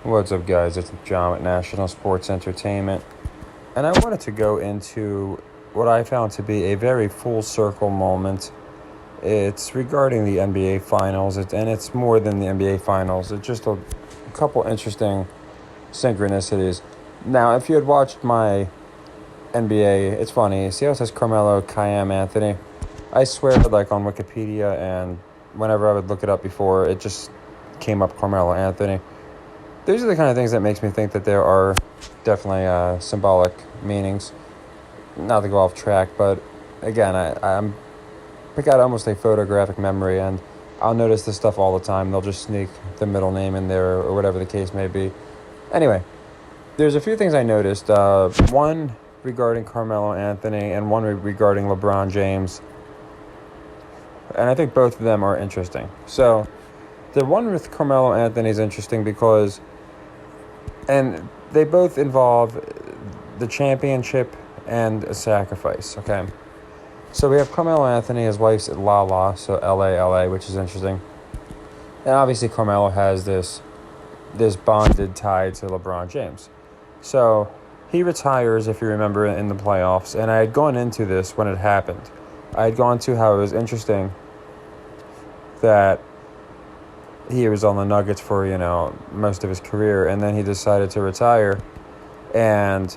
What's up, guys? It's John with National Sports Entertainment, and I wanted to go into what I found to be a very full circle moment. It's regarding the NBA Finals, and it's more than the NBA Finals. It's just a couple interesting synchronicities. Now, if you had watched my NBA, it's funny. See how it says Carmelo, Kayam, Anthony? I swear, like on Wikipedia, and whenever I would look it up before, it just came up Carmelo Anthony. These are the kind of things that makes me think that there are definitely symbolic meanings. Not to go off track, but again, I got almost a photographic memory, and I'll notice this stuff all the time. They'll just sneak the middle name in there or whatever the case may be. Anyway, there's a few things I noticed. One regarding Carmelo Anthony and one regarding LeBron James. And I think both of them are interesting. So the one with Carmelo Anthony is interesting because, and they both involve the championship and a sacrifice, okay? So we have Carmelo Anthony, his wife's Lala, so LA, which is interesting. And obviously Carmelo has this bonded tie to LeBron James. So he retires, if you remember, in the playoffs. And I had gone into this when it happened. I had gone to how it was interesting that he was on the Nuggets for, most of his career, and then he decided to retire. And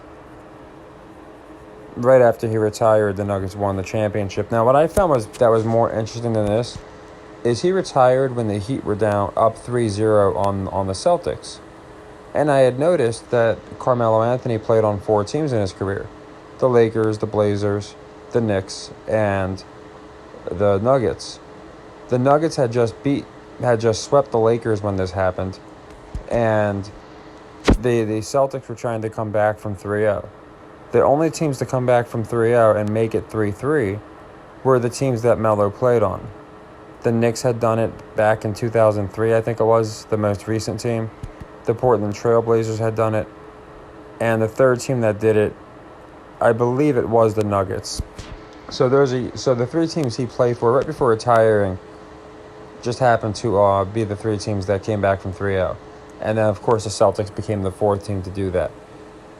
right after he retired, the Nuggets won the championship. Now, what I found was more interesting than this is he retired when the Heat were down up 3-0 on the Celtics. And I had noticed that Carmelo Anthony played on 4 teams in his career: the Lakers, the Blazers, the Knicks, and the Nuggets. The Nuggets had just swept the Lakers when this happened, and the Celtics were trying to come back from 3-0. The only teams to come back from 3-0 and make it 3-3 were the teams that Melo played on. The Knicks had done it back in 2003, I think it was, the most recent team. The Portland Trail Blazers had done it. And the third team that did it, I believe it was the Nuggets. So the 3 teams he played for right before retiring just happened to be the 3 teams that came back from 3-0. And then, of course, the Celtics became the 4th team to do that.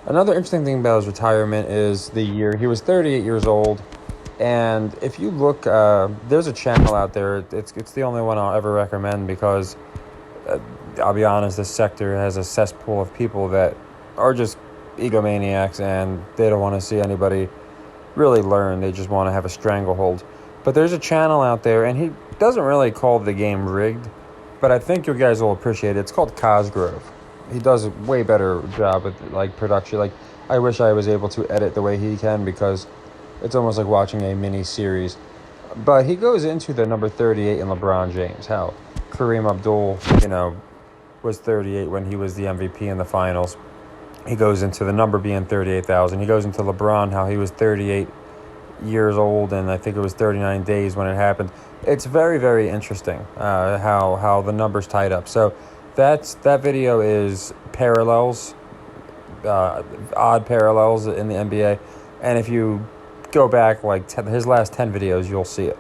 Another interesting thing about his retirement is the year. He was 38 years old. And if you look, there's a channel out there. It's the only one I'll ever recommend because, I'll be honest, this sector has a cesspool of people that are just egomaniacs and they don't want to see anybody really learn. They just want to have a stranglehold. But there's a channel out there, and he doesn't really call the game rigged, but I think you guys will appreciate it. It's called Cosgrove. He does a way better job with production. I wish I was able to edit the way he can because it's almost like watching a mini series. But he goes into the number 38 in LeBron James. How Kareem Abdul, was 38 when he was the MVP in the finals. He goes into the number being 38,000. He goes into LeBron, how he was 38 years old, and I think it was 39 days when it happened. It's very, very interesting how the numbers tied up. So that video is parallels, odd parallels in the NBA. And if you go back his last 10 videos, you'll see it.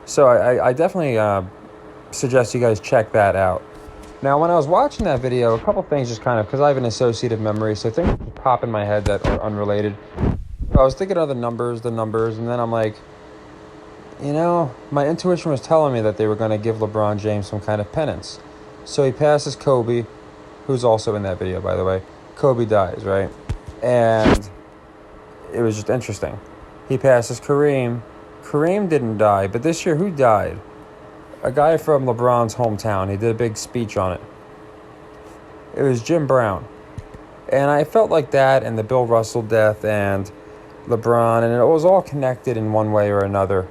So I definitely suggest you guys check that out. Now, when I was watching that video, a couple things just kind of, because I have an associative memory, so things pop in my head that are unrelated. I was thinking of the numbers, and then I'm like, my intuition was telling me that they were going to give LeBron James some kind of penance. So he passes Kobe, who's also in that video, by the way. Kobe dies, right? And it was just interesting. He passes Kareem. Kareem didn't die, but this year, who died? A guy from LeBron's hometown. He did a big speech on it. It was Jim Brown. And I felt like that and the Bill Russell death and LeBron, and it was all connected in one way or another.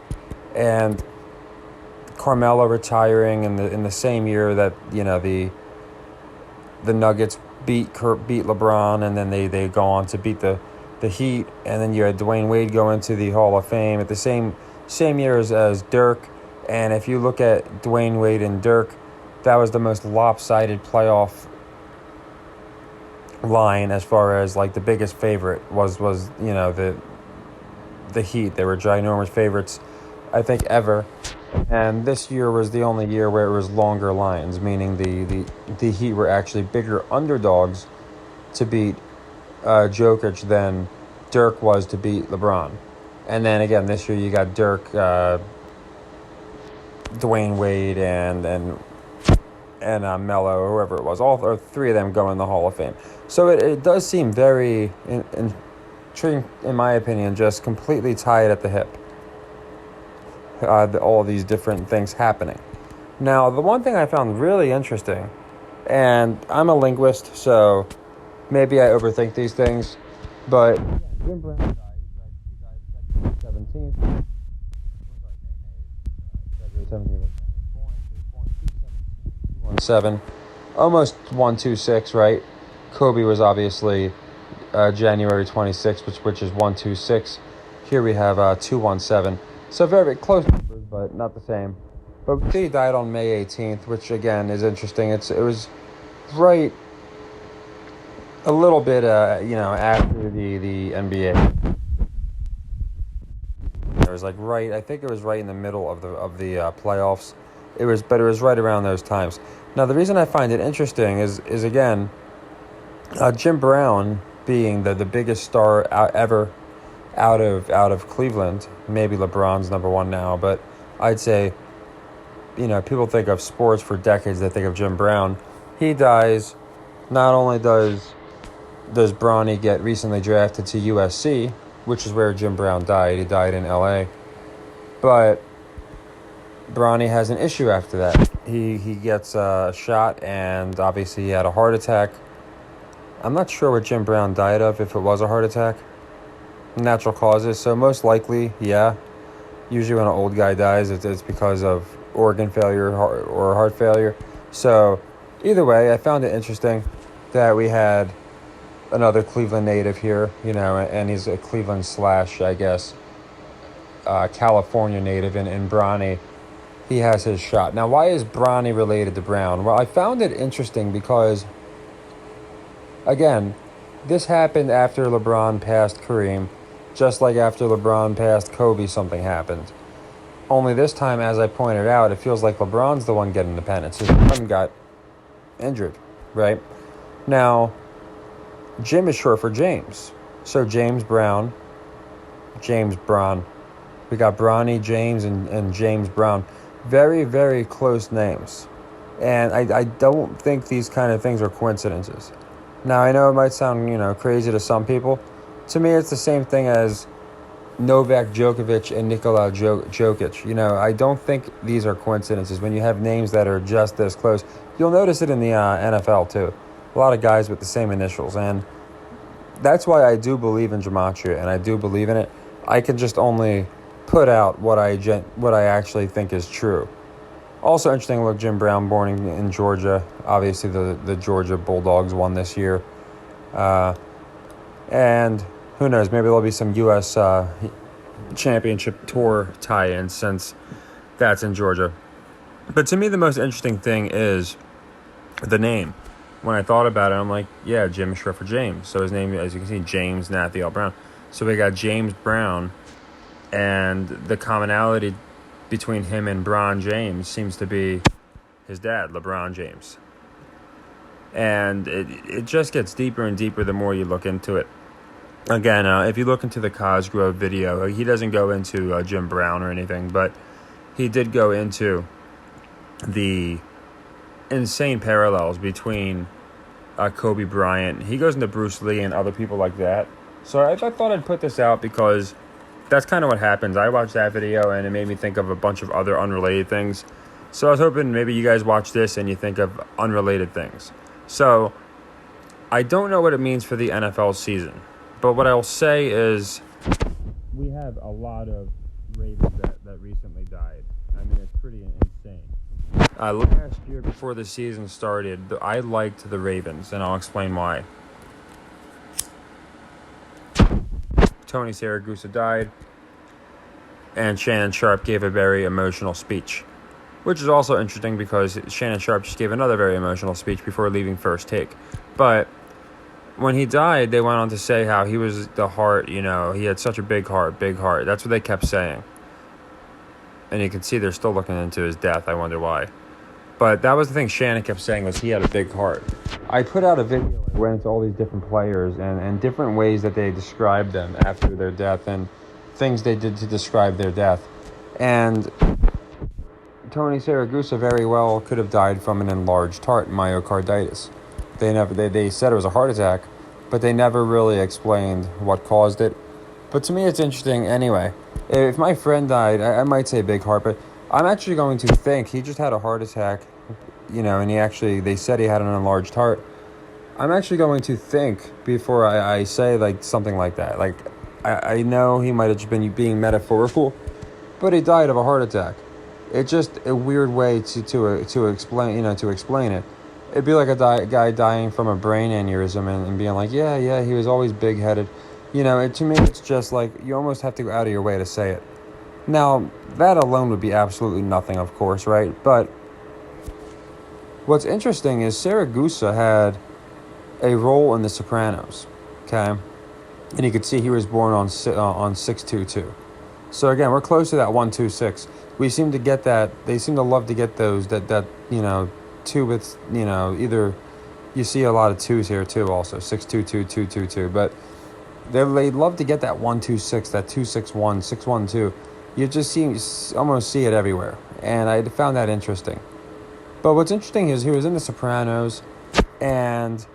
And Carmelo retiring in the same year that the Nuggets beat LeBron, and then they go on to beat the Heat, and then you had Dwayne Wade go into the Hall of Fame at the same year as Dirk. And if you look at Dwayne Wade and Dirk, that was the most lopsided playoff line as far as the biggest favorite was the Heat. They were ginormous favorites, I think, ever. And this year was the only year where it was longer lines, meaning the Heat were actually bigger underdogs to beat Jokic than Dirk was to beat LeBron. And then again, this year you got Dirk, Dwayne Wade, and Melo, or whoever it was, all or three of them go in the Hall of Fame. So it does seem very, in my opinion, just completely tied at the hip. All these different things happening. Now, the one thing I found really interesting, and I'm a linguist, so maybe I overthink these things, but Jim Brown died. He died February 17th. February 17th. Born 217, almost 126, right? Kobe was obviously January 26th, which is 126. Here we have 217. So very close numbers, but not the same. But he died on May 18th, which again is interesting. It was right a little bit, after the NBA. It was like right. I think it was right in the middle of the playoffs. It was right around those times. Now the reason I find it interesting is again, Jim Brown being the biggest star ever out of Cleveland. Maybe LeBron's number one now, but I'd say, people think of sports for decades, they think of Jim Brown. He dies. Not only does Bronny get recently drafted to USC, which is where Jim Brown died. He died in LA. But Bronny has an issue after that. He gets shot, and obviously he had a heart attack. I'm not sure what Jim Brown died of, if it was a heart attack. Natural causes, so most likely, yeah. Usually when an old guy dies, it's because of organ failure or heart failure. So either way, I found it interesting that we had another Cleveland native here, and he's a Cleveland / I guess, California native in Bronny. He has his shot. Now, why is Bronny related to Brown? Well, I found it interesting because, again, this happened after LeBron passed Kareem. Just like after LeBron passed Kobe, something happened. Only this time, as I pointed out, it feels like LeBron's the one getting the pennants. His son got injured, right? Now, Jim is short for James. So James Brown. We got Bronny James and James Brown. Very, very close names. And I don't think these kind of things are coincidences. Now, I know it might sound, crazy to some people. To me, it's the same thing as Novak Djokovic and Nikola Jokic. I don't think these are coincidences. When you have names that are just this close, you'll notice it in the NFL too. A lot of guys with the same initials, and that's why I do believe in gematria, and I do believe in it. I can just only put out what I actually think is true. Also interesting, look, Jim Brown, born in Georgia. Obviously, the Georgia Bulldogs won this year, and who knows? Maybe there'll be some U.S. Championship Tour tie-ins since that's in Georgia. But to me, the most interesting thing is the name. When I thought about it, I'm like, yeah, Jim is short for James. So his name, as you can see, James Nathaniel Brown. So we got James Brown, and the commonality between him and Bron James seems to be his dad, LeBron James. And it just gets deeper and deeper the more you look into it. Again, if you look into the Cosgrove video, he doesn't go into Jim Brown or anything, but he did go into the insane parallels between Kobe Bryant. He goes into Bruce Lee and other people like that. So I thought I'd put this out because that's kind of what happens. I watched that video and it made me think of a bunch of other unrelated things. So I was hoping maybe you guys watch this and you think of unrelated things. So I don't know what it means for the NFL season. But what I'll say is we have a lot of Ravens that recently died. I mean, it's pretty insane. Last year, before the season started, I liked the Ravens, and I'll explain why. Tony Siragusa died, and Shannon Sharpe gave a very emotional speech, which is also interesting because Shannon Sharpe just gave another very emotional speech before leaving First Take. But when he died, they went on to say how he was the heart, he had such a big heart. That's what they kept saying. and you can see they're still looking into his death. I wonder why. But that was the thing Shannon kept saying, was he had a big heart. I put out a video and went into all these different players and different ways that they described them after their death and things they did to describe their death. And Tony Siragusa very well could have died from an enlarged heart, myocarditis. They said it was a heart attack, but they never really explained what caused it. But to me, it's interesting anyway. If my friend died, I might say big heart, but I'm actually going to think he just had a heart attack, and they said he had an enlarged heart. I'm actually going to think before I say like something like that. Like, I know he might have just been being metaphorical, but he died of a heart attack. It's just a weird way to explain it. It'd be like a guy dying from a brain aneurysm and being like, yeah, he was always big-headed. To me, it's just like you almost have to go out of your way to say it. Now, that alone would be absolutely nothing, of course, right? But what's interesting is Siragusa had a role in The Sopranos, okay? And you could see he was born on 6/22. So again, we're close to that 126. We seem to get that. They seem to love to get those that two with either. You see a lot of twos here too, also 622, 222, but they love to get that 126, that 261, 612. You almost see it everywhere, and I found that interesting. But what's interesting is he was in The Sopranos, and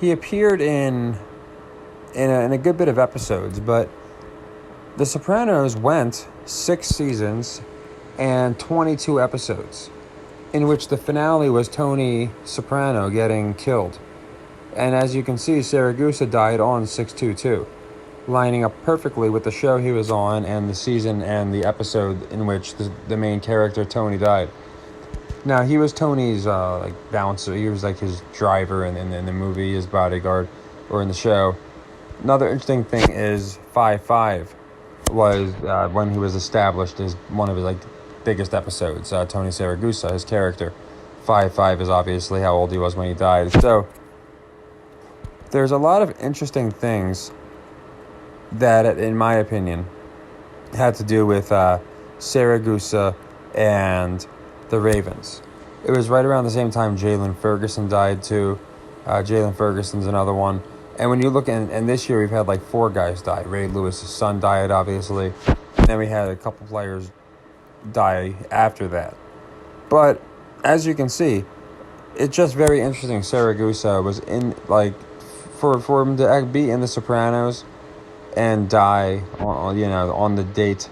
he appeared in a good bit of episodes, but The Sopranos went 6 seasons and 22 episodes, in which the finale was Tony Soprano getting killed. And as you can see, Siragusa died on 6/22, lining up perfectly with the show he was on and the season and the episode in which the main character, Tony, died. Now, he was Tony's bouncer. He was like his driver in the movie, his bodyguard, or in the show. Another interesting thing is 5/5 was when he was established as one of his biggest episodes. Tony Siragusa, his character. 5/5 is obviously how old he was when he died. So there's a lot of interesting things that, in my opinion, had to do with Siragusa and the Ravens. It was right around the same time Jalen Ferguson died too. Jalen Ferguson's another one. And when you look and this year we've had 4 guys die. Ray Lewis's son died, obviously. And then we had a couple players die after that. But as you can see, it's just very interesting. Siragusa was in for him to be in The Sopranos and die on the date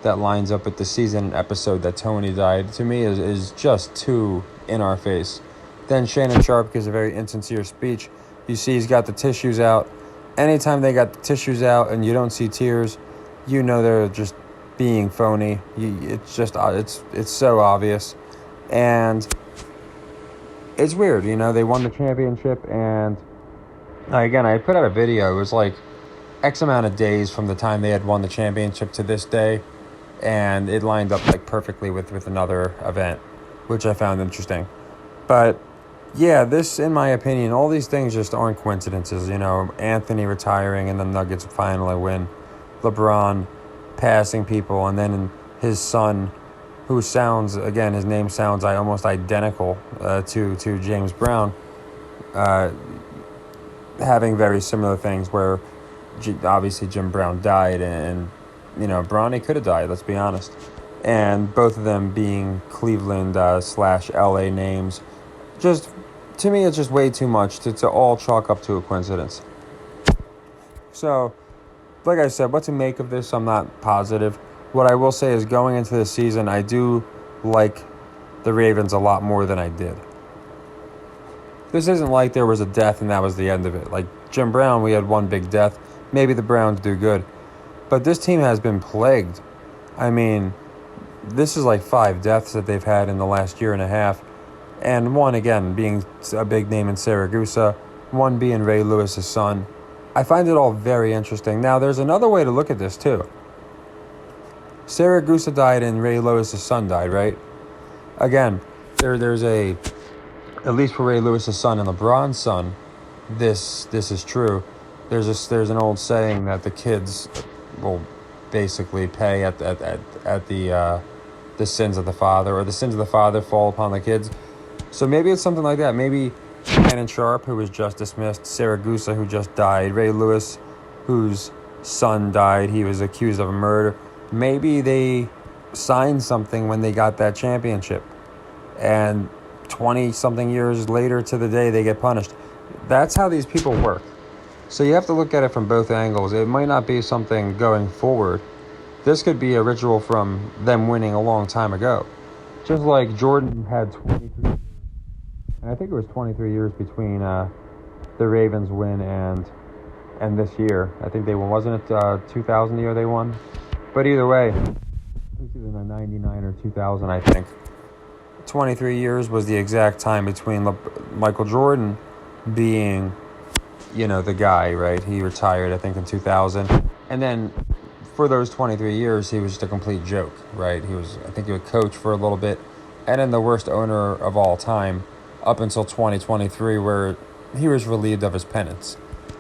that lines up with the season and episode that Tony died, to me is just too in our face. Then Shannon Sharpe gives a very insincere speech. You see he's got the tissues out. Anytime they got the tissues out and you don't see tears, they're just being phony. It's so obvious. And it's weird, they won the championship, and again, I put out a video. It was X amount of days from the time they had won the championship to this day, and it lined up perfectly with another event, which I found interesting. But yeah, this, in my opinion, all these things just aren't coincidences. Anthony retiring and the Nuggets finally win. LeBron passing people, and then his son, who sounds, again, his name sounds almost identical to James Brown, having very similar things where obviously Jim Brown died, and Bronny could have died, let's be honest. And both of them being Cleveland / LA names. Just, to me, it's just way too much to all chalk up to a coincidence. So, like I said, what to make of this, I'm not positive. What I will say is, going into the season, I do like the Ravens a lot more than I did. This isn't like there was a death and that was the end of it. Like Jim Brown, we had one big death. Maybe the Browns do good. But this team has been plagued. I mean, this is 5 deaths that they've had in the last year and a half. And one, again, being a big name in Siragusa. One being Ray Lewis's son. I find it all very interesting. Now, there's another way to look at this, too. Siragusa died and Ray Lewis's son died, right? Again, there's at least for Ray Lewis's son and LeBron's son, this is true. There's an old saying that the kids, well, basically pay at the sins of the father, or the sins of the father fall upon the kids. So maybe it's something like that. Maybe Shannon Sharp, who was just dismissed, Saragusa, who just died, Ray Lewis, whose son died, he was accused of a murder. Maybe they signed something when they got that championship, and 20-something years later to the day they get punished. That's how these people work. So you have to look at it from both angles. It might not be something going forward. This could be a ritual from them winning a long time ago. Just like Jordan had 23 years, and I think it was 23 years between the Ravens win and this year. I think they won, wasn't it 2000 the year they won? But either way, it was either 99 or 2000, I think. 23 years was the exact time between Michael Jordan being, the guy, right? He retired, I think, in 2000. And then for those 23 years, he was just a complete joke, right? I think he would coach for a little bit, and then the worst owner of all time up until 2023, where he was relieved of his penance.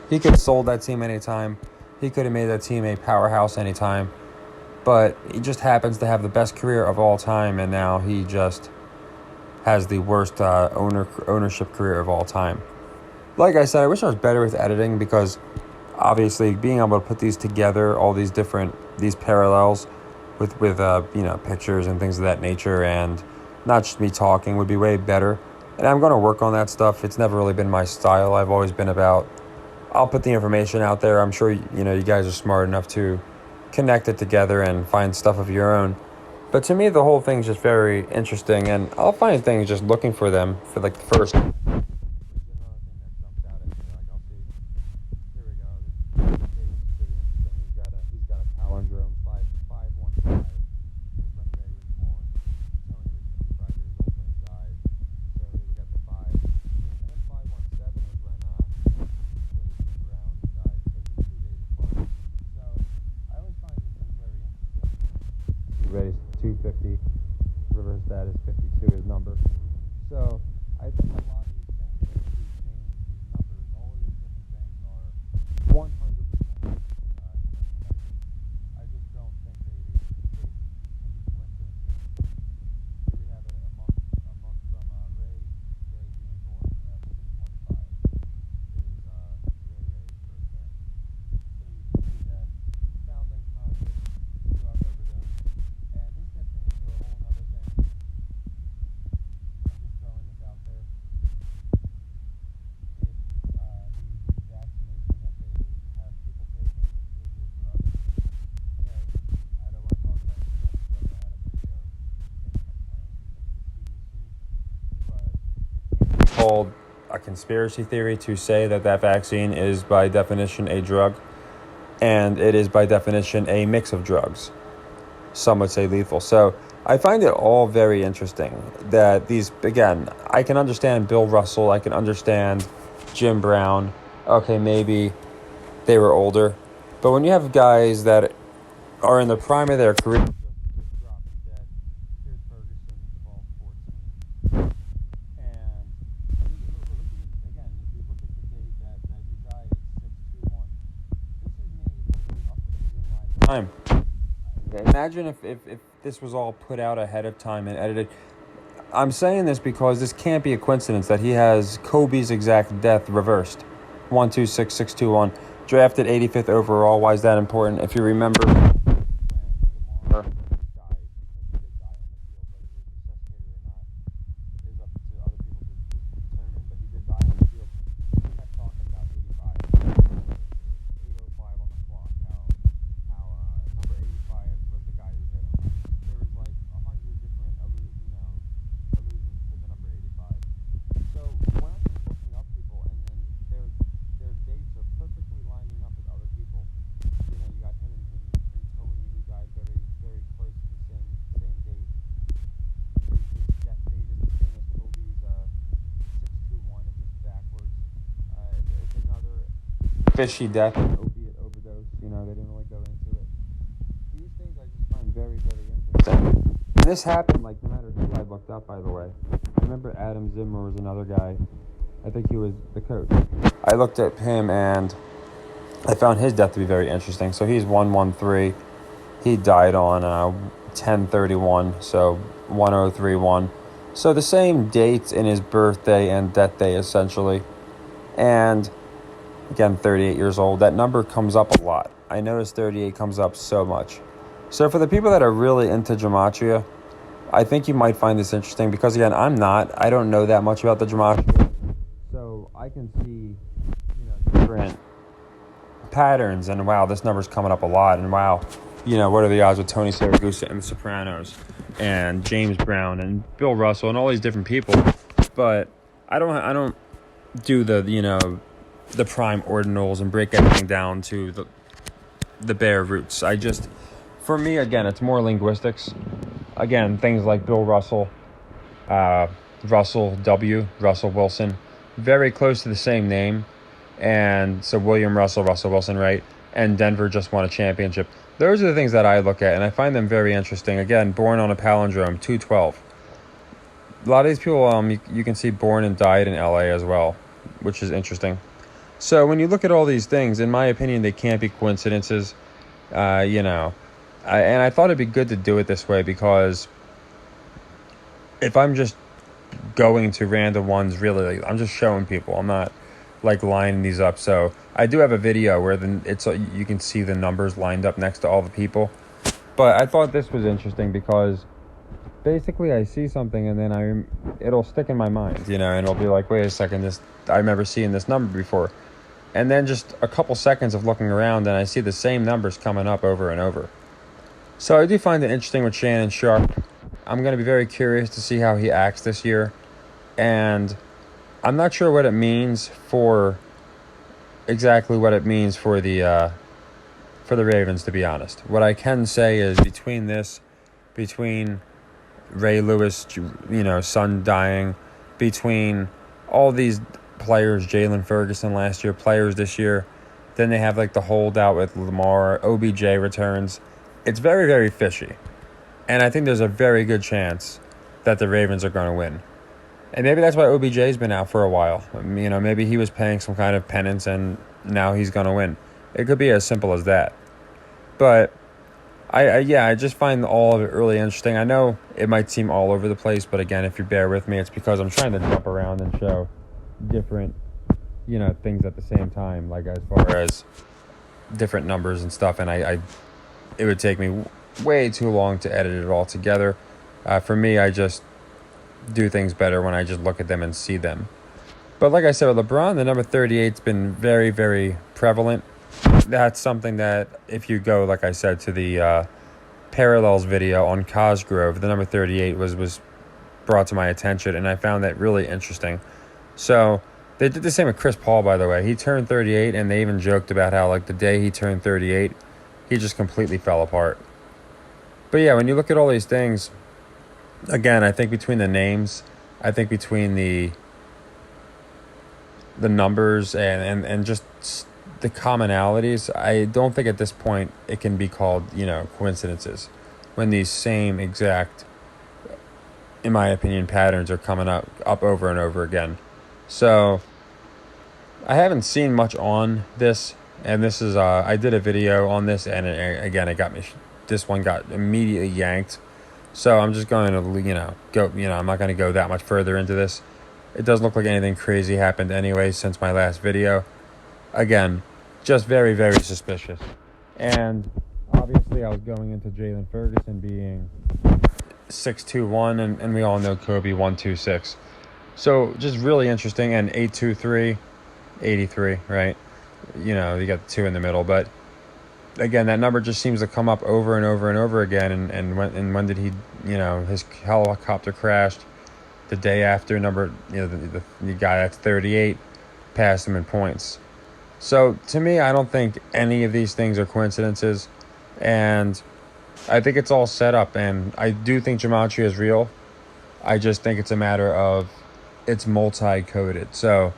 He could have sold that team anytime. He could have made that team a powerhouse anytime. But he just happens to have the best career of all time, and now he just has the worst ownership career of all time. Like I said, I wish I was better with editing, because obviously being able to put these together, all these parallels with pictures and things of that nature, and not just me talking, would be way better. And I'm going to work on that stuff. It's never really been my style. I've always been about, I'll put the information out there. I'm sure you guys are smart enough to connect it together and find stuff of your own. But to me, the whole thing's just very interesting, and I'll find things just looking for them for like the first. Raised 250, reverse that is 52, his number. So I think a lot of these things, these names, these numbers, all of these different things are 100% connected. I just don't think they can be coincidences. Here we have it a month from Ray being born. We have 615 is Ray's birthday. So you can see that he found unconscious, drug overdose. And this gets me into a whole other thing. I'm just throwing this out there. If the vaccination that they have people taking is a drug, okay, I don't want to talk about it too much because I had a video but it's called a conspiracy theory to say that vaccine is by definition a drug, and it is by definition a mix of drugs. Some would say lethal. So I find it all very interesting that these, again, I can understand Bill Russell, I can understand Jim Brown. Okay, maybe they were older. But when you have guys that are in the prime of their career, just dropping dead, here's Ferguson, 12, 14. And again, if you look at the date that he died, it's 621. This is me looking up things in my time. Imagine if this was all put out ahead of time and edited. I'm saying this because this can't be a coincidence that he has Kobe's exact death reversed. 126621. Drafted 85th overall. Why is that important? If you remember, fishy death and opiate overdose. They didn't really go into it. These things I just find very, very interesting. And this happened, no matter who I looked up, by the way. I remember Adam Zimmer was another guy. I think he was the coach. I looked at him and I found his death to be very interesting. So he's 113. He died on 10/31, so 1031. So the same dates in his birthday and death day, essentially. And again, 38 years old. That number comes up a lot. I noticed 38 comes up so much. So for the people that are really into gematria, I think you might find this interesting because, again, I'm not. I don't know that much about the gematria. So I can see, different patterns, and wow, this number's coming up a lot, and wow, what are the odds with Tony Saragusa and the Sopranos and James Brown and Bill Russell and all these different people. But I don't do the prime ordinals and break everything down to the bare roots. For me, again, it's more linguistics. Again, things like Bill Russell, Russell Wilson, very close to the same name. And so William Russell Wilson, right? And Denver just won a championship. Those are the things that I look at, and I find them very interesting. Again, born on a palindrome, 212. A lot of these people, you can see born and died in LA as well, which is interesting. So when you look at all these things, in my opinion, they can't be coincidences. And I thought it'd be good to do it this way because if I'm just going to random ones, really, I'm just showing people. I'm not lining these up. So I do have a video where you can see the numbers lined up next to all the people. But I thought this was interesting because basically I see something and then it'll stick in my mind, and it'll be like, wait a second, I remember seeing this number before. And then just a couple seconds of looking around and I see the same numbers coming up over and over. So I do find it interesting with Shannon Sharpe. I'm going to be very curious to see how he acts this year. And I'm not sure what it means for the Ravens, to be honest. What I can say is between Ray Lewis, son dying, between all these players, Jalen Ferguson last year, players this year, then they have the holdout with Lamar, OBJ returns. It's very, very fishy. And I think there's a very good chance that the Ravens are going to win. And maybe that's why OBJ's been out for a while. Maybe he was paying some kind of penance and now he's going to win. It could be as simple as that. But I just find all of it really interesting. I know it might seem all over the place, but again, if you bear with me, it's because I'm trying to jump around and show different, things at the same time, as far as different numbers and stuff. And it would take me way too long to edit it all together. For me, I just do things better when I just look at them and see them. But like I said, with LeBron, the number 38's been very, very prevalent. That's something that if you go, like I said, to the Parallels video on Cosgrove, the number 38 was brought to my attention, and I found that really interesting. So they did the same with Chris Paul, by the way. He turned 38, and they even joked about how, the day he turned 38, he just completely fell apart. But yeah, when you look at all these things, again, I think between the names, I think between the numbers and just the commonalities, I don't think at this point it can be called, coincidences when these same exact, in my opinion, patterns are coming up over and over again. So I haven't seen much on this, and this is I did a video on this, and it got me. This one got immediately yanked. So I'm just going to, go. I'm not going to go that much further into this. It doesn't look like anything crazy happened anyway since my last video. Again, just very, very suspicious. And obviously I was going into Jalen Ferguson being 6'2", and we all know Kobe 126. So just really interesting. And 8'2", 83, right? You got the 2 in the middle. But again, that number just seems to come up over and over and over again. And when did he, his helicopter crashed? The day after, the guy that's 38 passed him in points. So to me, I don't think any of these things are coincidences, and I think it's all set up. And I do think gematria is real. I just think it's a matter of it's multi-coded. So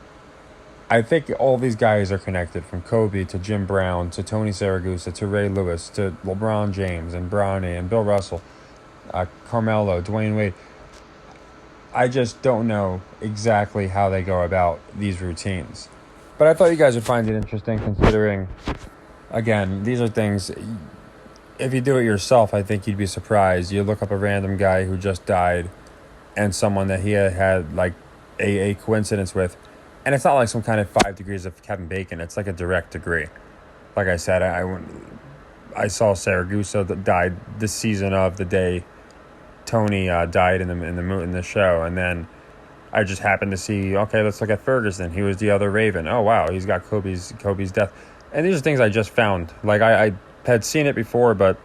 I think all these guys are connected, from Kobe to Jim Brown to Tony Saragusa to Ray Lewis to LeBron James and Bronny and Bill Russell, Carmelo, Dwayne Wade. I just don't know exactly how they go about these routines. But I thought you guys would find it interesting, considering, again, these are things, if you do it yourself, I think you'd be surprised. You look up a random guy who just died and someone that he had like a coincidence with, and it's not like some kind of 5 degrees of Kevin Bacon. It's like a direct degree. Like I said, I saw Saragusa that died this season of the day Tony died in the show, and then I just happened to see, okay, let's look at Ferguson. He was the other Raven. Oh wow, he's got Kobe's death, and these are things I just found. Like I had seen it before, but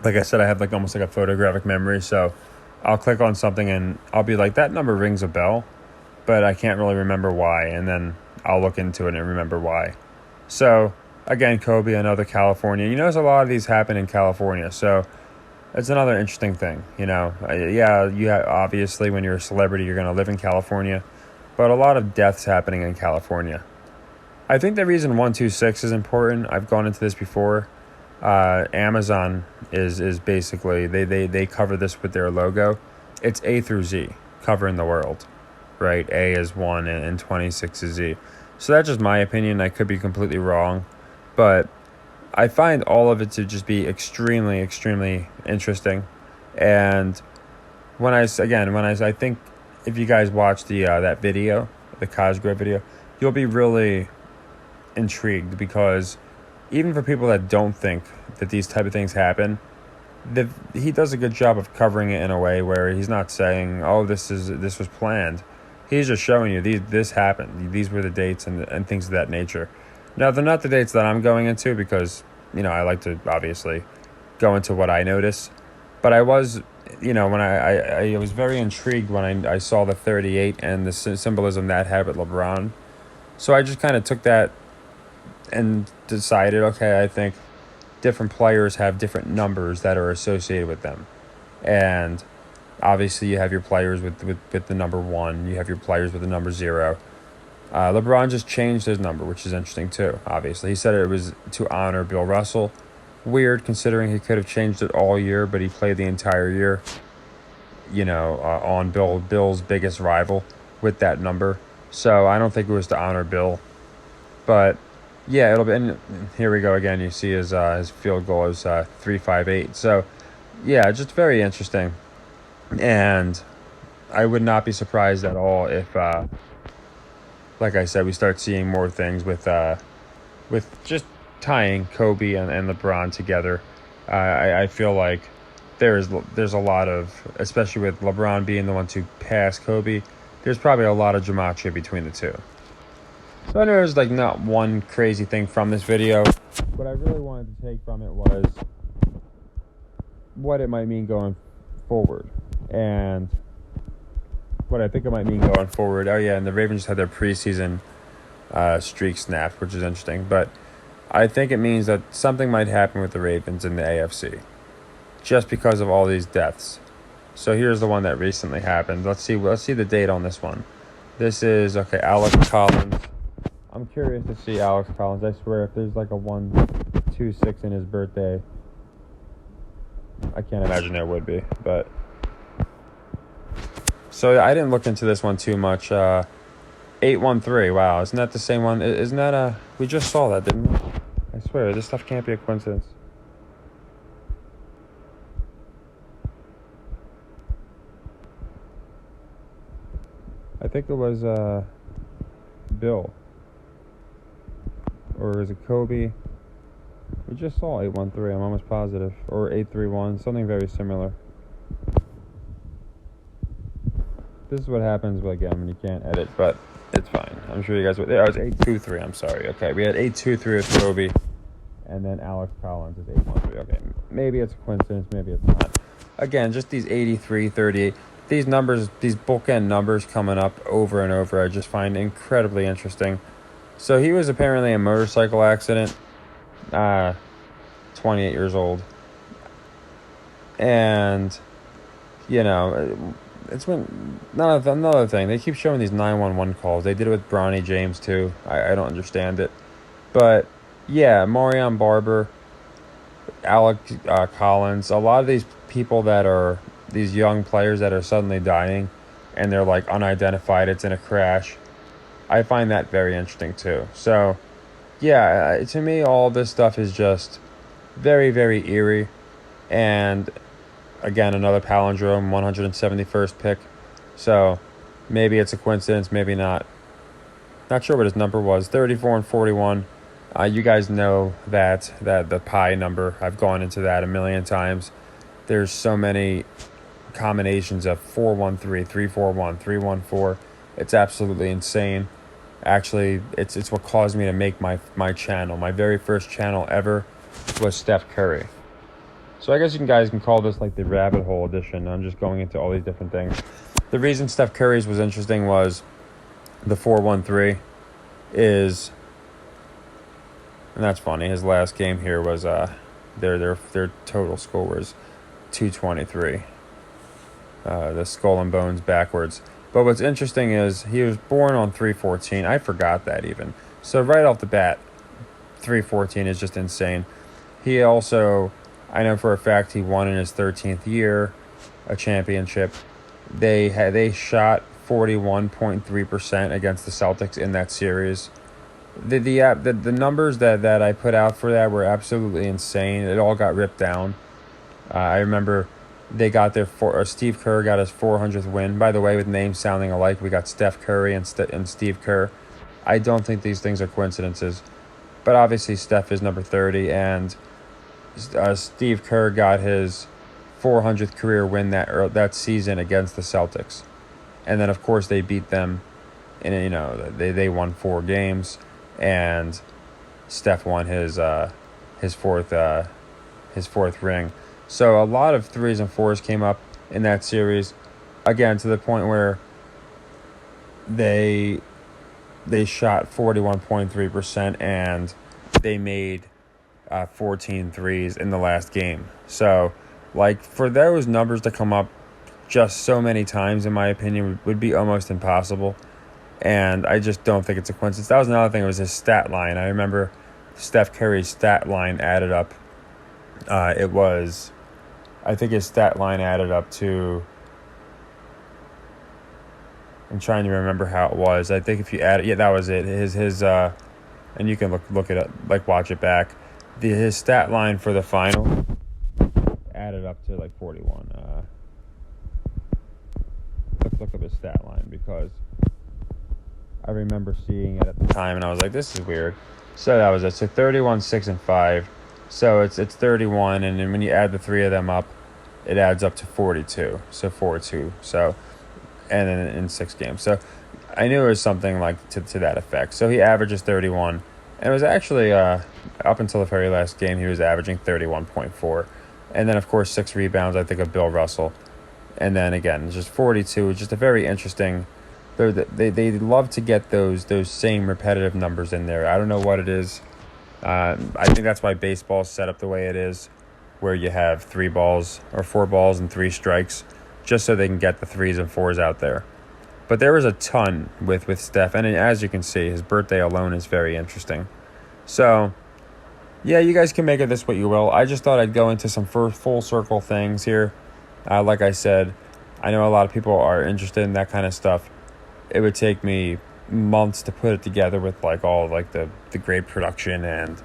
like I said, I have like almost like a photographic memory, so I'll click on something and I'll be like, that number rings a bell, but I can't really remember why, and then I'll look into it and remember why. So again, Kobe, another California. You notice a lot of these happen in California, so it's another interesting thing. Obviously when you're a celebrity, you're going to live in California, but a lot of deaths happening in California. I think the reason 126 is important, I've gone into this before. Amazon is basically, they cover this with their logo. It's A through Z, covering the world, right? A is 1 and 26 is Z. So that's just my opinion. I could be completely wrong, but I find all of it to just be extremely, extremely interesting. And I think if you guys watch that video, the Cosgrove video, you'll be really intrigued, because even for people that don't think that these type of things happen, he does a good job of covering it in a way where he's not saying, "Oh, this was planned." He's just showing you this happened. These were the dates and things of that nature. Now, they're not the dates that I'm going into, because I like to obviously go into what I notice. But I was, when I was very intrigued when I saw the 38 and the symbolism that had with LeBron. So I just kind of took that and decided, okay, I think different players have different numbers that are associated with them. And obviously you have your players with the number 1. You have your players with the number 0. LeBron just changed his number, which is interesting too, obviously. He said it was to honor Bill Russell. Weird, considering he could have changed it all year, but he played the entire year, on Bill's biggest rival with that number. So I don't think it was to honor Bill. But yeah, it'll be. And here we go again. You see his field goal is 358. So yeah, just very interesting. And I would not be surprised at all if, like I said, we start seeing more things with just tying Kobe and LeBron together. I feel like there's a lot of, especially with LeBron being the one to pass Kobe, there's probably a lot of gematria between the two. So I know there's like not one crazy thing from this video. What I really wanted to take from it was what it might mean going forward. And what I think it might mean going forward. Oh yeah, and the Ravens just had their preseason streak snapped, which is interesting. But I think it means that something might happen with the Ravens in the AFC, just because of all these deaths. So here's the one that recently happened. Let's see the date on this one. This is Alex Collins. I'm curious to see Alex Collins. I swear, if there's like a 126 in his birthday, I can't imagine there would be. But so I didn't look into this one too much. 813. Wow, isn't that the same one? Isn't that we just saw that, didn't we? I swear, this stuff can't be a coincidence. I think it was Bill. Or is it Kobe? We just saw 813, I'm almost positive. Or 831, something very similar. This is what happens again when you can't edit, but it's fine. I'm sure you guys would. It was 823, I'm sorry. Okay, we had 823 with Kobe, and then Alex Collins is 813. Okay, maybe it's a coincidence, maybe it's not. Again, just these 83, 38. These numbers, these bookend numbers coming up over and over, I just find incredibly interesting. So he was apparently in a motorcycle accident, 28 years old. And, it's when another thing. They keep showing these 911 calls. They did it with Bronny James too. I don't understand it. But, yeah, Marion Barber, Alec Collins, a lot of these people that are these young players that are suddenly dying and they're like unidentified, it's in a crash. I find that very interesting too. So, yeah, to me, all this stuff is just Very, very eerie. And again, another palindrome, 171st pick. So maybe it's a coincidence, maybe not. Not sure what his number was. 34 and 41. You guys know that the pi number. I've gone into that a million times. There's so many combinations of 413, 341, 314. It's absolutely insane. Actually, it's what caused me to make my channel. My very first channel ever was Steph Curry. So I guess you guys can call this like the rabbit hole edition. I'm just going into all these different things. The reason Steph Curry's was interesting was the 413 is, and that's funny. His last game here was their total score was 223. The skull and bones backwards. But what's interesting is he was born on 314. I forgot that even. So right off the bat, 314 is just insane. He also, I know for a fact, he won in his 13th year a championship. They shot 41.3% against the Celtics in that series. The numbers that I put out for that were absolutely insane. It all got ripped down. I remember they got Steve Kerr got his 400th win. By the way, with names sounding alike, we got Steph Curry and Steve Kerr. I don't think these things are coincidences. But obviously Steph is number 30, and Steve Kerr got his 400th career win that season against the Celtics. And then, of course, they beat them. And, they won 4 games. And Steph won his fourth ring. So a lot of 3s and 4s came up in that series. Again, to the point where they shot 41.3% and they made 14 threes in the last game. So, like, for those numbers to come up just so many times, in my opinion, would be almost impossible. And I just don't think it's a coincidence. That was another thing. It was his stat line. I remember Steph Curry's stat line added up. I think his stat line added up to, I'm trying to remember how it was. I think if you add it, yeah, that was it. His and you can look it up, like watch it back. His stat line for the final added up to like 41. Let's look up his stat line because I remember seeing it at the time and I was like, this is weird. So that was it. So 31, 6, and 5. So it's 31, and then when you add the 3 of them up, it adds up to 42. So 4-2. So, and then in 6 games. So I knew it was something like to that effect. So he averages 31, and it was actually up until the very last game he was averaging 31.4, and then of course 6 rebounds. I think of Bill Russell, and then again just 42. It's just a very interesting. They love to get those same repetitive numbers in there. I don't know what it is. I think that's why baseball's set up the way it is, where you have 3 balls or 4 balls and 3 strikes, just so they can get the 3s and 4s out there. But there was a ton with Steph, and as you can see, his birthday alone is very interesting. So, yeah, you guys can make of this what you will. I just thought I'd go into some full circle things here. Like I said, I know a lot of people are interested in that kind of stuff. It would take me months to put it together with like all like the great production and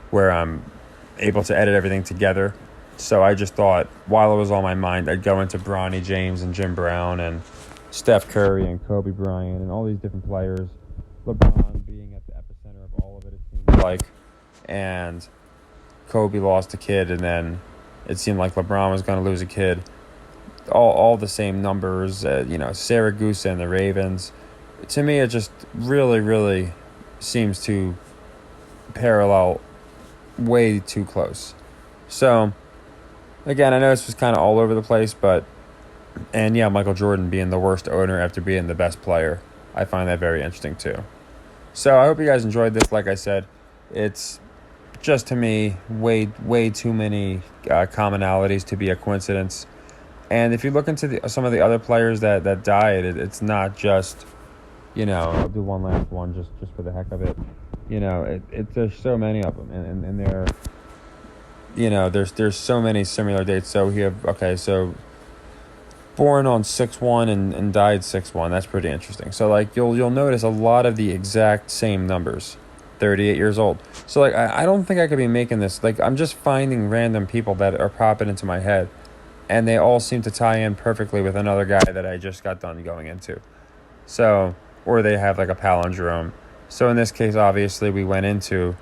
where I'm able to edit everything together. So I just thought while it was on my mind, I'd go into Bronny James and Jim Brown and Steph Curry and Kobe Bryant and all these different players. LeBron being at the epicenter of all of it seemed like. And Kobe lost a kid, and then it seemed like LeBron was going to lose a kid. All the same numbers, Syracuse and the Ravens. To me, it just really, really seems to parallel way too close. So, again, I know this was kind of all over the place, and Michael Jordan being the worst owner after being the best player. I find that very interesting too. So I hope you guys enjoyed this. Like I said, it's just to me way too many commonalities to be a coincidence. And if you look into some of the other players that died, it's not just, I'll do one last one just for the heck of it. There's so many of them, and there's so many similar dates. So so born on 6/1 and died 6/1. That's pretty interesting. So like you'll notice a lot of the exact same numbers. 38 years old. So, like, I don't think I could be making this. Like, I'm just finding random people that are popping into my head, and they all seem to tie in perfectly with another guy that I just got done going into. So, or they have, like, a palindrome. So, in this case, obviously, we went into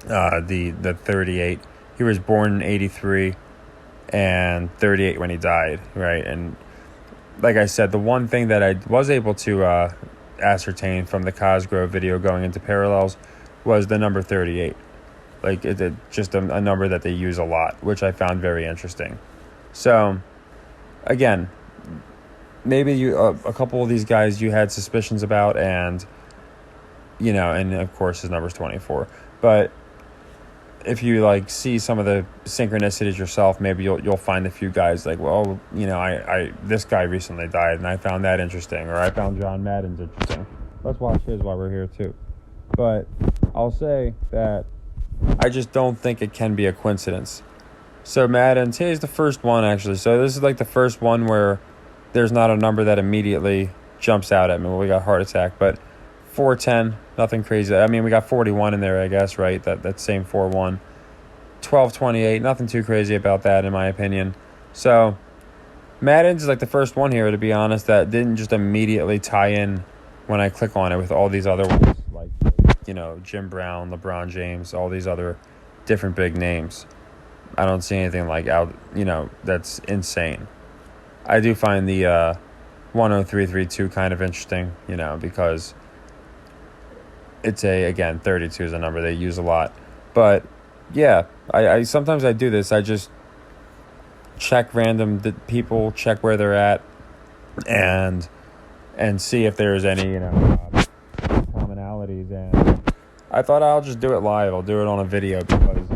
the 38. He was born in 83 and 38 when he died, right? And like I said, the one thing that I was able to ascertain from the Cosgrove video going into parallels was the number 38. Like, just a number that they use a lot, which I found very interesting. So, again, maybe a couple of these guys you had suspicions about, and, you know, and of course his number's 24. But if you, like, see some of the synchronicities yourself, maybe you'll find a few guys like, well, you know, I this guy recently died and I found that interesting, or I found John Madden's interesting. Let's watch his while we're here too. But I'll say that I just don't think it can be a coincidence. So Madden's, here's the first one actually. So this is like the first one where there's not a number that immediately jumps out at me. Well, we got heart attack, but 410, nothing crazy. I mean, we got 41 in there, I guess, right? That same 41. 1228, nothing too crazy about that, in my opinion. So, Madden's is like the first one here, to be honest, that didn't just immediately tie in when I click on it with all these other ones, like, you know, Jim Brown, LeBron James, all these other different big names. I don't see anything like out, you know, that's insane. I do find the 10332 kind of interesting, you know, because it's again, 32 is a number they use a lot. But yeah, I sometimes I do this. I just check random people, check where they're at, and see if there's any, you know, commonalities. And I thought I'll just do it live. I'll do it on a video because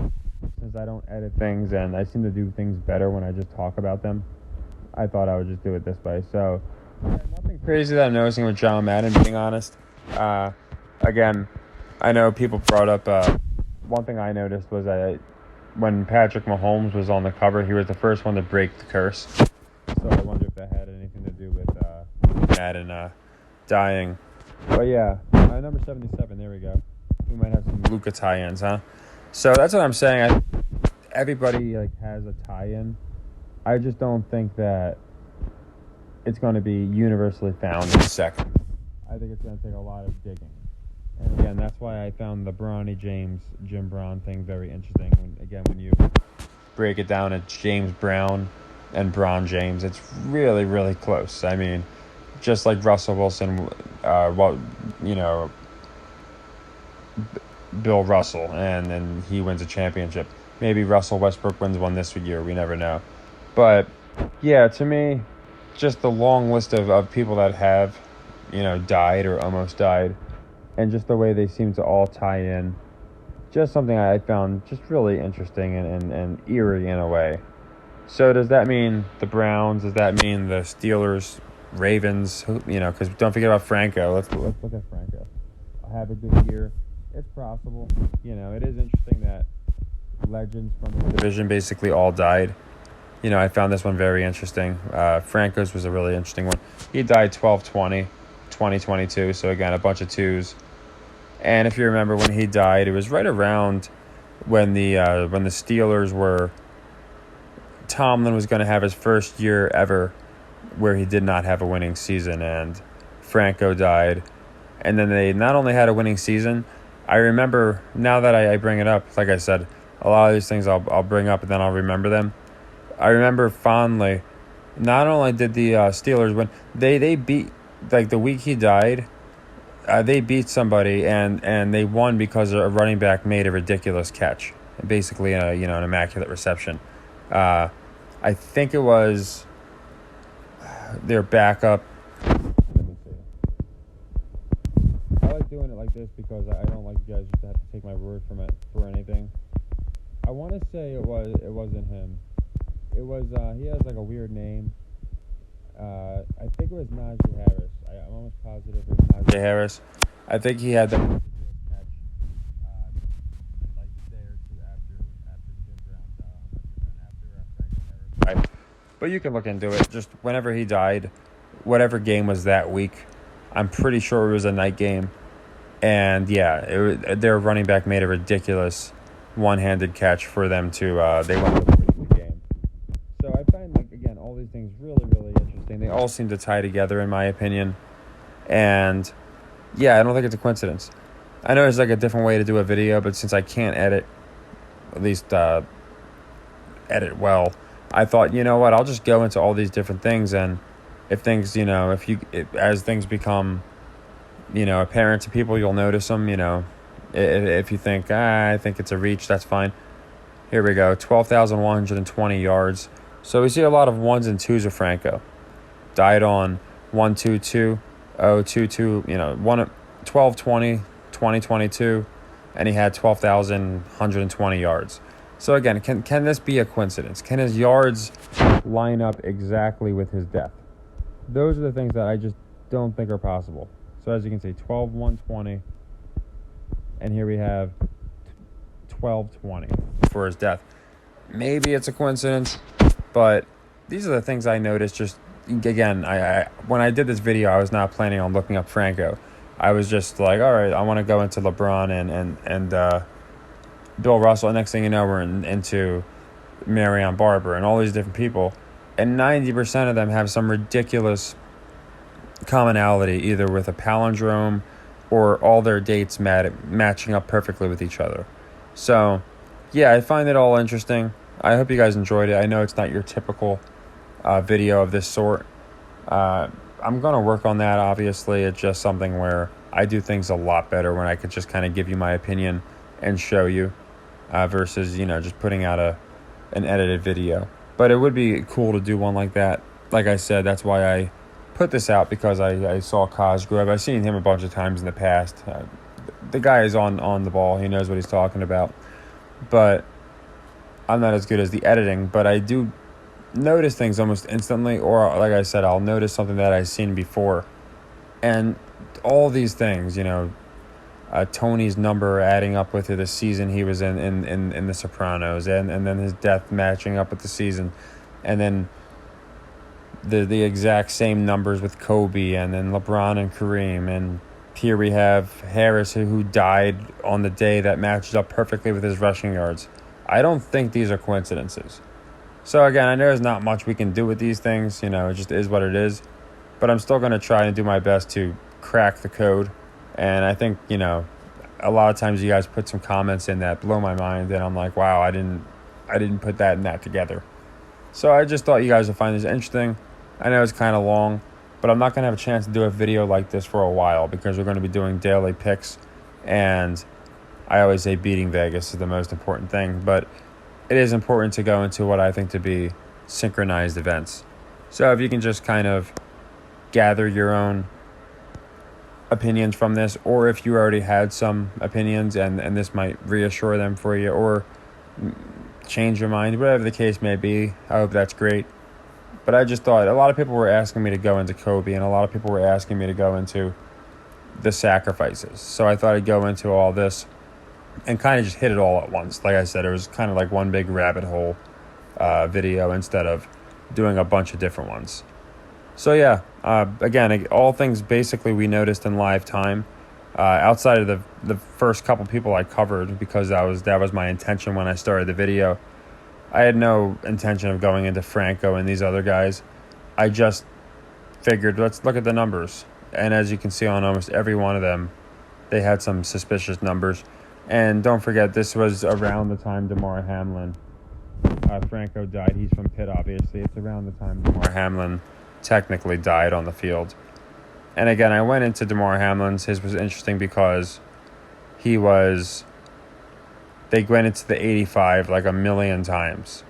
since I don't edit things and I seem to do things better when I just talk about them, I thought I would just do it this way. So yeah, nothing crazy that I'm noticing with John Madden, being honest. Again, I know people brought up, one thing I noticed was that when Patrick Mahomes was on the cover, he was the first one to break the curse. So I wonder if that had anything to do with Madden dying. But yeah, number 77, there we go. We might have some Luka tie-ins, huh? So that's what I'm saying. Everybody like has a tie-in. I just don't think that it's going to be universally found in a second. I think it's going to take a lot of digging. And again, that's why I found the Bronny James, Jim Brown thing very interesting. When you break it down, it's James Brown and Bron James. It's really, really close. I mean, just like Russell Wilson, Bill Russell, and then he wins a championship. Maybe Russell Westbrook wins one this year. We never know. But yeah, to me, just the long list of people that have, you know, died or almost died, and just the way they seem to all tie in, just something I found just really interesting and eerie in a way. So does that mean the Browns? Does that mean the Steelers, Ravens? You know, because don't forget about Franco. Let's look at Franco. Have a good year. It's possible. You know, it is interesting that legends from the division basically all died. You know, I found this one very interesting. Franco's was a really interesting one. He died 12/20, 2022. So again, a bunch of twos. And if you remember when he died, it was right around when the Steelers were. Tomlin was going to have his first year ever where he did not have a winning season, and Franco died. And then they not only had a winning season, I remember, now that I bring it up, like I said, a lot of these things I'll bring up and then I'll remember them. I remember fondly, not only did the Steelers win, they beat, like the week he died, they beat somebody and they won because a running back made a ridiculous catch, basically an immaculate reception. I think it was their backup. Let me see. I like doing it like this because I don't like you guys to have to take my word from it for anything. I want to say it wasn't him. It was he has like a weird name. I think it was Najee Harris. I'm almost positive it was Najee Harris. I think he had that catch like a day or two after Jim Brown after Frank Harris. Right. But you can look into it. Just whenever he died, whatever game was that week, I'm pretty sure it was a night game. And yeah, their running back made a ridiculous one-handed catch for them to they went to win the game. So I find, like, again, all these things really, really interesting. They all seem to tie together, in my opinion. And yeah, I don't think it's a coincidence. I know there's like a different way to do a video, but since I can't edit, at least edit well, I thought, you know what, I'll just go into all these different things, and if things, as things become, apparent to people, you'll notice them, if you think, I think it's a reach, that's fine. Here we go, 12,120 yards. So we see a lot of ones and twos of Franco. Died on 122, 022, 1220, 2022, and he had 12,120 yards. So again, can this be a coincidence? Can his yards line up exactly with his death? Those are the things that I just don't think are possible. So as you can see, 12,120, and here we have 1220 for his death. Maybe it's a coincidence, but these are the things I noticed. Just again, I when I did this video, I was not planning on looking up Franco. I was just like, all right, I want to go into LeBron and Bill Russell. And next thing you know, we're into Marion Barber and all these different people, and 90% of them have some ridiculous commonality, either with a palindrome or all their dates matching up perfectly with each other. So yeah, I find it all interesting. I hope you guys enjoyed it. I know it's not your typical video of this sort. I'm going to work on that, obviously. It's just something where I do things a lot better when I could just kind of give you my opinion and show you versus, just putting out an edited video. But it would be cool to do one like that. Like I said, that's why I put this out, because I saw Cosgrove. I've seen him a bunch of times in the past. The guy is on the ball. He knows what he's talking about. But I'm not as good as the editing, but I do notice things almost instantly, or like I said, I'll notice something that I've seen before. And all these things, Tony's number adding up with the season he was in The Sopranos, and then his death matching up with the season, and then the exact same numbers with Kobe, and then LeBron and Kareem, and here we have Harris who died on the day that matched up perfectly with his rushing yards. I don't think these are coincidences. So again, I know there's not much we can do with these things, it just is what it is. But I'm still going to try and do my best to crack the code. And I think, a lot of times you guys put some comments in that blow my mind, and I'm like, wow, I didn't put that and that together. So I just thought you guys would find this interesting. I know it's kind of long, but I'm not going to have a chance to do a video like this for a while, because we're going to be doing daily picks, and I always say beating Vegas is the most important thing, but it is important to go into what I think to be synchronized events. So if you can just kind of gather your own opinions from this, or if you already had some opinions and this might reassure them for you or change your mind, whatever the case may be, I hope that's great. But I just thought, a lot of people were asking me to go into Kobe, and a lot of people were asking me to go into the sacrifices. So I thought I'd go into all this and kind of just hit it all at once. Like I said, it was kind of like one big rabbit hole video instead of doing a bunch of different ones. So yeah, again, all things basically we noticed in live time. Outside of the first couple people I covered, because that was my intention when I started the video. I had no intention of going into Franco and these other guys. I just figured, let's look at the numbers. And as you can see on almost every one of them, they had some suspicious numbers. And don't forget, this was around the time DeMar Hamlin, Franco died. He's from Pitt, obviously. It's around the time DeMar Hamlin technically died on the field. And again, I went into DeMar Hamlin's. His was interesting because they went into the 85 like a million times.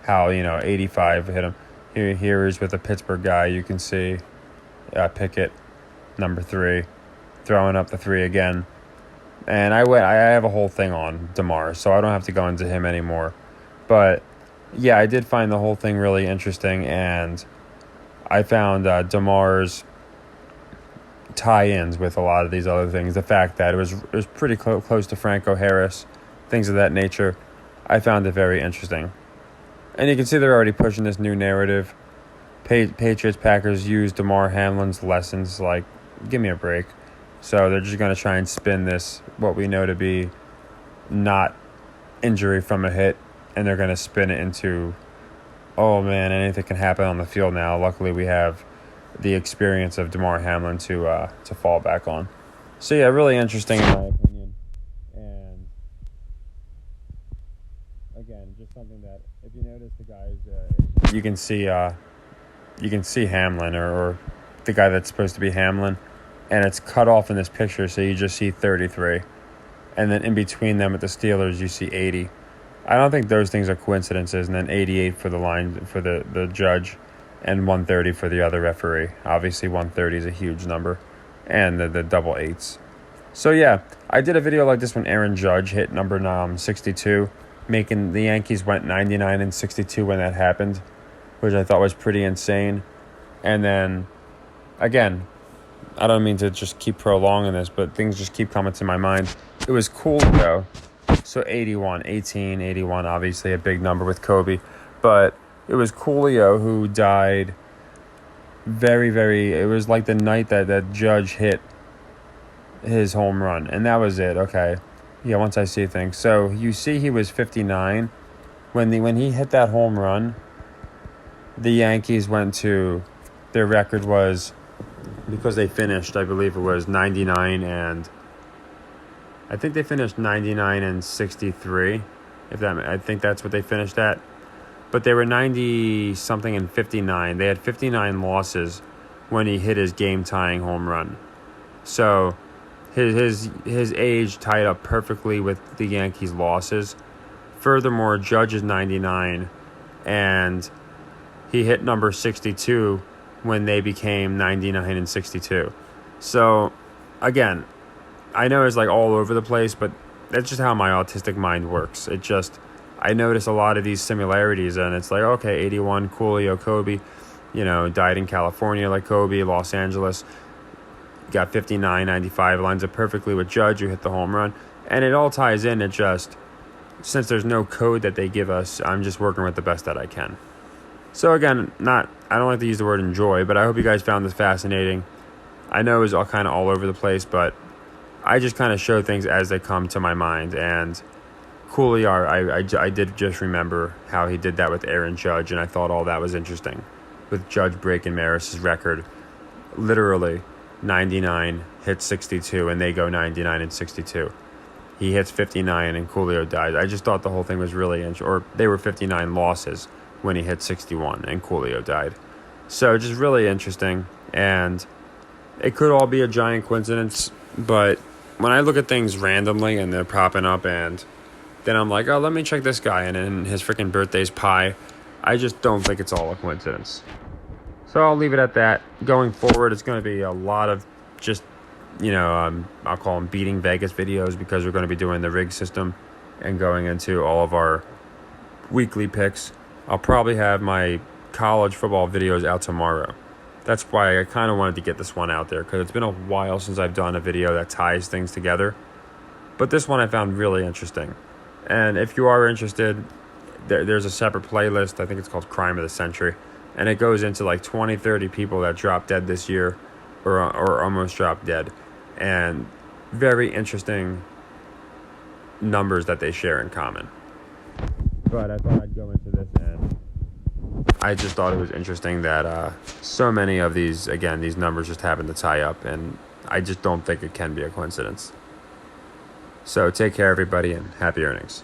How, 85 hit him. Here is with a Pittsburgh guy. You can see Pickett, number 3, throwing up the 3 again. And I have a whole thing on DeMar, so I don't have to go into him anymore. But yeah, I did find the whole thing really interesting, and I found DeMar's tie-ins with a lot of these other things. The fact that it was pretty close to Franco Harris, things of that nature. I found it very interesting. And you can see they're already pushing this new narrative. Patriots, Packers use DeMar Hamlin's lessons. Like, give me a break. So they're just going to try and spin this, what we know to be not injury from a hit, and they're going to spin it into, oh man, anything can happen on the field now. Luckily, we have the experience of Damar Hamlin to fall back on. So yeah, really interesting in my opinion. And again, just something that if you notice the guys, you can see Hamlin or the guy that's supposed to be Hamlin, and it's cut off in this picture, so you just see 33. And then in between them at the Steelers, you see 80. I don't think those things are coincidences. And then 88 for the line for the judge, and 130 for the other referee. Obviously, 130 is a huge number, and the double eights. So yeah, I did a video like this when Aaron Judge hit number 62, making the Yankees went 99 and 62 when that happened, which I thought was pretty insane. And then again, I don't mean to just keep prolonging this, but things just keep coming to my mind. It was cool, though. So 81, obviously a big number with Kobe. But it was Coolio who died it was like the night that Judge hit his home run. And that was it, okay. Yeah, once I see things. So you see he was 59. When he hit that home run, the Yankees went to, their record was, because they finished, I believe it was 99 and I think they finished 99 and 63. I think that's what they finished at. But they were 90 something and 59. They had 59 losses when he hit his game-tying home run. So his age tied up perfectly with the Yankees' losses. Furthermore, Judge is 99, and he hit number 62 when they became 99 and 62. So, again, I know it's like all over the place, but that's just how my autistic mind works. I notice a lot of these similarities, and it's like, okay, 81, Coolio, Kobe, died in California like Kobe, Los Angeles, got 59, 95, lines up perfectly with Judge, who hit the home run, and it all ties in. It just, since there's no code that they give us, I'm just working with the best that I can. So again, I don't like to use the word enjoy, but I hope you guys found this fascinating. I know it was all over the place, but I just kind of show things as they come to my mind. And Coolio, I did just remember how he did that with Aaron Judge, and I thought all that was interesting. With Judge breaking Maris's record, literally 99, hits 62, and they go 99 and 62. He hits 59, and Coolio dies. I just thought the whole thing was really interesting. Or they were 59 losses when he hit 61 and Coolio died. So just really interesting, and it could all be a giant coincidence, but when I look at things randomly and they're popping up, and then I'm like, oh, let me check this guy, and then his freaking birthday's pie, I just don't think it's all a coincidence. So I'll leave it at that. Going forward, it's going to be a lot of just, I'll call them beating Vegas videos, because we're going to be doing the rig system and going into all of our weekly picks. I'll probably have my college football videos out tomorrow. That's why I kind of wanted to get this one out there, because it's been a while since I've done a video that ties things together. But this one I found really interesting. And if you are interested, there's a separate playlist. I think it's called Crime of the Century. And it goes into like 20, 30 people that dropped dead this year, or almost dropped dead. And very interesting numbers that they share in common. But I thought I'd go into this, and I just thought it was interesting that so many of these numbers just happen to tie up, and I just don't think it can be a coincidence. So take care, everybody, and happy earnings.